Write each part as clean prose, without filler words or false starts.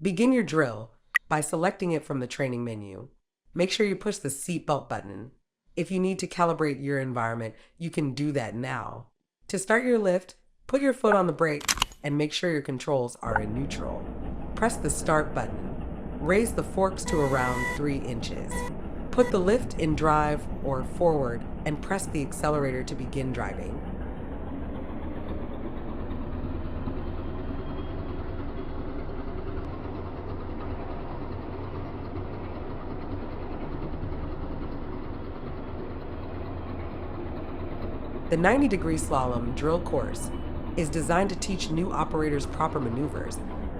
Begin your drill by selecting it from the training menu. Make sure you push the seatbelt button. If you need to calibrate your environment, you can do that now. To start your lift, put your foot on the brake and make sure your controls are in neutral. Press the start button. Raise the forks to around 3 inches. Put the lift in drive or forward and press the accelerator to begin driving. The 90-degree slalom drill course is designed to teach new operators proper maneuvers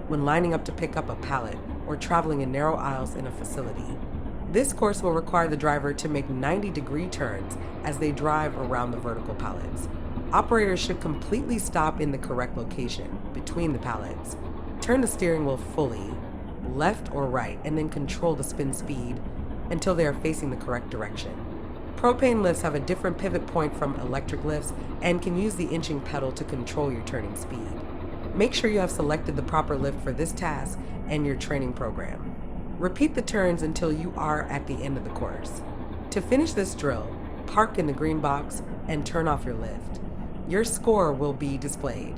when lining up to pick up a pallet or traveling in narrow aisles in a facility. This course will require the driver to make 90-degree turns as they drive around the vertical pallets. Operators should completely stop in the correct location between the pallets. Turn the steering wheel fully, left or right, and then control the spin speed until they are facing the correct direction. Propane lifts have a different pivot point from electric lifts and can use the inching pedal to control your turning speed. Make sure you have selected the proper lift for this task and your training program. Repeat the turns until you are at the end of the course. To finish this drill, park in the green box and turn off your lift. Your score will be displayed.